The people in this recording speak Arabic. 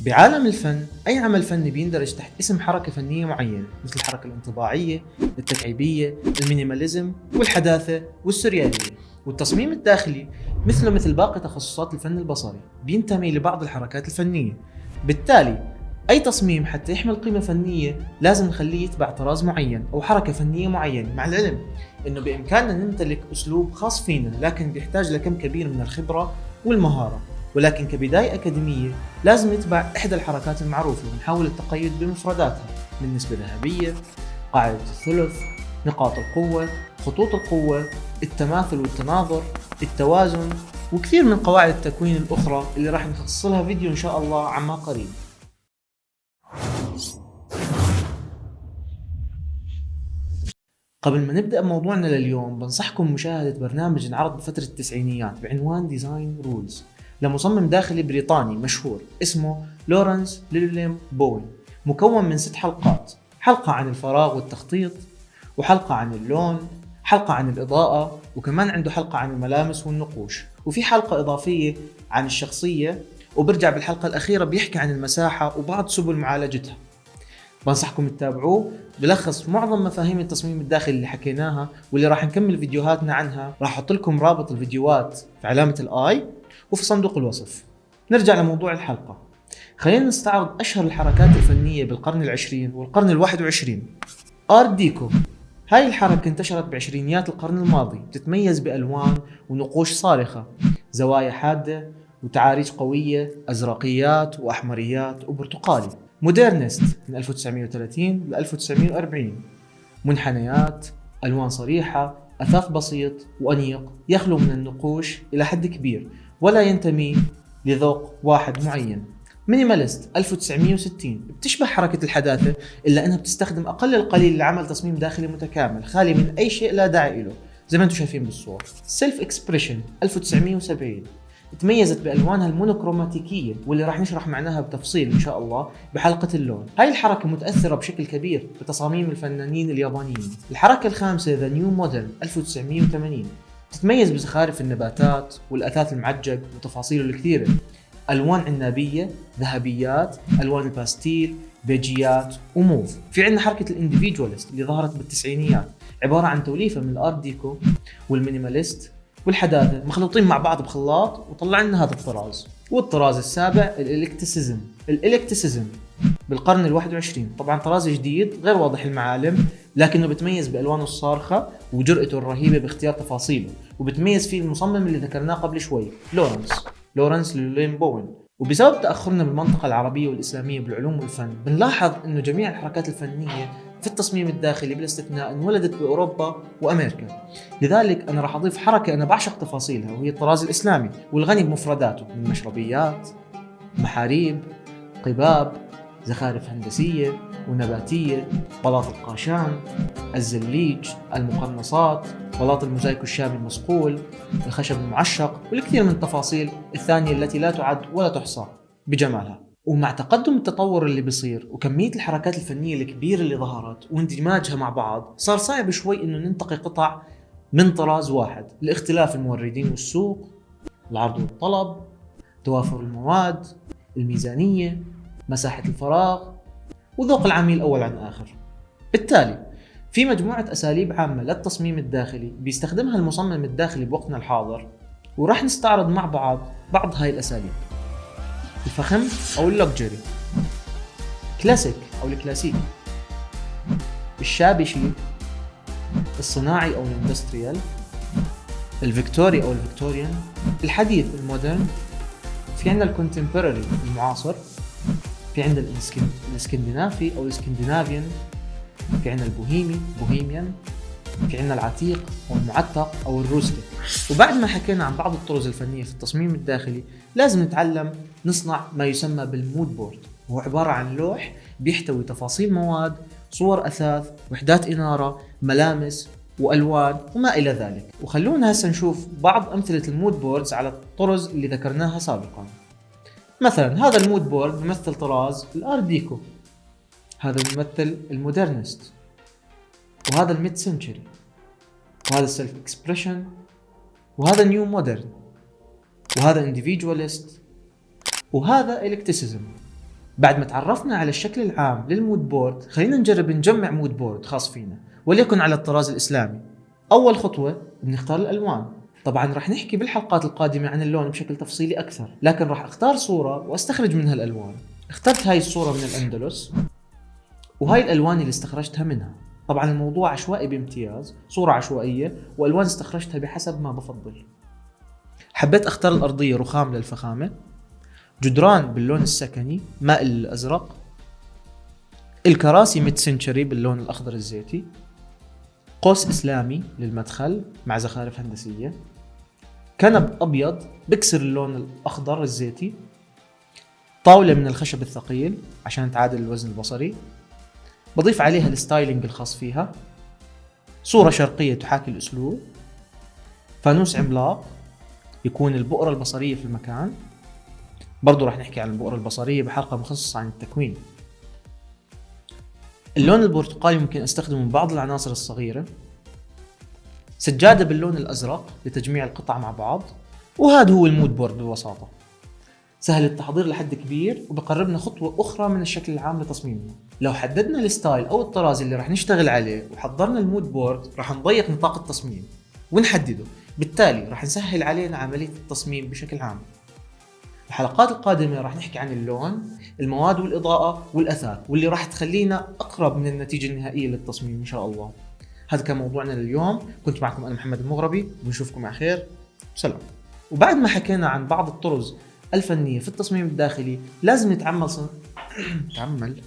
بعالم الفن أي عمل فني بيندرج تحت اسم حركة فنية معينة، مثل الحركة الانطباعية، التكعيبية، المينيماليزم والحداثة والسريالية. والتصميم الداخلي مثل باقي تخصصات الفن البصري بينتمي لبعض الحركات الفنية. بالتالي أي تصميم حتى يحمل قيمة فنية لازم نخليه يتبع طراز معين أو حركة فنية معينة، مع العلم إنه بإمكاننا نمتلك أسلوب خاص فينا، لكن بيحتاج لكم كبير من الخبرة والمهارة. ولكن كبداية أكاديمية لازم نتبع إحدى الحركات المعروفة ونحاول التقيد بمفرداتها، من نسبة ذهبية، قاعدة الثلث، نقاط القوة، خطوط القوة، التماثل والتناظر، التوازن، وكثير من قواعد التكوين الأخرى اللي راح نخصص لها فيديو إن شاء الله عما قريب. قبل ما نبدأ موضوعنا لليوم بنصحكم بمشاهدة برنامج انعرض بفترة التسعينيات بعنوان ديزاين رولز لمصمم داخلي بريطاني مشهور اسمه لورنس ليليم بوين، مكون من 6 حلقات: حلقة عن الفراغ والتخطيط، وحلقة عن اللون، حلقة عن الإضاءة، وكمان عنده حلقة عن الملامس والنقوش، وفي حلقة إضافية عن الشخصية، وبرجع بالحلقة الأخيرة بيحكي عن المساحة وبعض سبل معالجتها. بنصحكم تتابعوه، بلخص معظم مفاهيم التصميم الداخلي اللي حكيناها واللي راح نكمل فيديوهاتنا عنها. راح احط لكم رابط الفيديوهات في علامة الاي وفي صندوق الوصف. نرجع لموضوع الحلقة. خلينا نستعرض اشهر الحركات الفنية بالقرن العشرين والقرن الواحد وعشرين. ارت ديكو، هاي الحركة انتشرت بعشرينيات القرن الماضي، بتتميز بألوان ونقوش صارخة، زوايا حادة وتعاريج قوية، أزرقيات وأحمريات وبرتقالي. مودرنست من 1930 ل 1940، منحنيات، ألوان صريحة، أثاث بسيط وأنيق يخلو من النقوش إلى حد كبير ولا ينتمي لذوق واحد معين. مينيماليست 1960، بتشبه حركة الحداثة إلا أنها بتستخدم أقل القليل لعمل تصميم داخلي متكامل خالي من أي شيء لا داعي له زي ما أنتم شايفين بالصور. سيلف إكسبريشن 1970، تميزت بألوانها المونوكروماتيكية واللي راح نشرح معناها بتفصيل إن شاء الله بحلقة اللون. هاي الحركة متأثرة بشكل كبير بتصاميم الفنانين اليابانيين. الحركة الخامسة ذا نيو مودرن 1980، تتميز بزخارف النباتات والأثاث المعجق وتفاصيله الكثيرة، ألوان عنابية، ذهبيات، ألوان الباستيل، بيجيات وموف. في عندنا حركة الانديفيدواليست اللي ظهرت بالتسعينيات، عبارة عن توليفة من الارت ديكو والمينيماليست والحداثة مخلوطين مع بعض بخلاط وطلع لنا هذا الطراز. والطراز السابع الإلكتسيزم بالقرن الواحد وعشرين، طبعا طراز جديد غير واضح المعالم، لكنه بتميز بألوانه الصارخة وجرأته الرهيبة باختيار تفاصيله، وبتميز فيه المصمم اللي ذكرناه قبل شوي لورنس ليلين بوين. وبسبب تأخرنا بالمنطقة العربية والإسلامية بالعلوم والفن بنلاحظ أنه جميع الحركات الفنية في التصميم الداخلي بلا استثناء انولدت بأوروبا وأمريكا. لذلك أنا راح أضيف حركة أنا بعشق تفاصيلها، وهي الطراز الإسلامي والغني بمفرداته من مشربيات، محاريب، قباب، زخارف هندسية ونباتية، بلاط القاشان، الزليج، المقرنصات، بلاط الموزايك الشامي المصقول، الخشب المعشق، والكثير من التفاصيل الثانية التي لا تعد ولا تحصى بجمالها. ومع تقدم التطور اللي بيصير وكمية الحركات الفنية الكبيرة اللي ظهرت واندماجها مع بعض، صار صعب شوي انه ننتقي قطع من طراز واحد لاختلاف الموردين والسوق، العرض والطلب، توافر المواد، الميزانية، مساحة الفراغ، وذوق العميل أول عن آخر. بالتالي في مجموعة أساليب عامة للتصميم الداخلي بيستخدمها المصمم الداخلي بوقتنا الحاضر، وراح نستعرض مع بعض هاي الأساليب. الفخم أو اللوكجري، كلاسيك أو الكلاسيك، الشابي شيك، الصناعي أو الاندستريال، الفيكتوري أو الفيكتوريان، الحديث المودرن، في عندنا الكونتمبراري المعاصر، في عندنا الاسكندنافي أو الاسكندنافيان، في عندنا بوهيميان، في عندنا العتيق أو المعتق أو الروستيك. وبعد ما حكينا عن بعض الطرز الفنية في التصميم الداخلي لازم نتعلم نصنع ما يسمى بالمود بورد، وهو عبارة عن لوح بيحتوي تفاصيل مواد، صور أثاث، وحدات إنارة، ملامس وألوان وما إلى ذلك. وخلونا هسه نشوف بعض أمثلة المود بوردز على الطرز اللي ذكرناها سابقا. مثلا هذا المود بورد بيمثل طراز الارت ديكو، هذا بيمثل المودرنست، وهذا الميد سنشري، وهذا السيلف اكسبريشن، وهذا نيو مودرن، وهذا انديفيدواليست، وهذا الكتيسيزم. بعد ما تعرفنا على الشكل العام للمود بورد، خلينا نجرب نجمع مود بورد خاص فينا وليكن على الطراز الإسلامي. أول خطوة بنختار الألوان. طبعا راح نحكي بالحلقات القادمة عن اللون بشكل تفصيلي أكثر، لكن راح أختار صورة وأستخرج منها الألوان. اخترت هاي الصورة من الأندلس، وهاي الألوان اللي استخرجتها منها. طبعا الموضوع عشوائي بامتياز، صورة عشوائية وألوان استخرجتها بحسب ما بفضل. حبيت أختار الأرضية رخام للفخامة، جدران باللون السكني مائل للأزرق، الكراسي ميد سنشري باللون الأخضر الزيتي، قوس إسلامي للمدخل مع زخارف هندسية، كنب أبيض بكسر اللون الأخضر الزيتي، طاولة من الخشب الثقيل عشان تعادل الوزن البصري، بضيف عليها الستايلينج الخاص فيها، صورة شرقية تحاكي الأسلوب، فانوس عملاق يكون البؤرة البصرية في المكان. برضو راح نحكي عن البؤرة البصرية بحلقة مخصصة عن التكوين. اللون البرتقالي ممكن استخدمه من بعض العناصر الصغيرة، سجادة باللون الأزرق لتجميع القطع مع بعض. وهذا هو المود بورد ببساطة، سهل التحضير لحد كبير وبقربنا خطوة أخرى من الشكل العام لتصميمنا. لو حددنا الستايل أو الطراز اللي راح نشتغل عليه وحضرنا المود بورد، راح نضيق نطاق التصميم ونحدده، بالتالي راح نسهل علينا عملية التصميم بشكل عام. الحلقات القادمة راح نحكي عن اللون، المواد والإضاءة والأثاث، واللي راح تخلينا أقرب من النتيجة النهائية للتصميم إن شاء الله. هذا كان موضوعنا لليوم، كنت معكم أنا محمد المغربي، ونشوفكم على خير. سلام. وبعد ما حكينا عن بعض الطرز الفنية في التصميم الداخلي، لازم نتعمل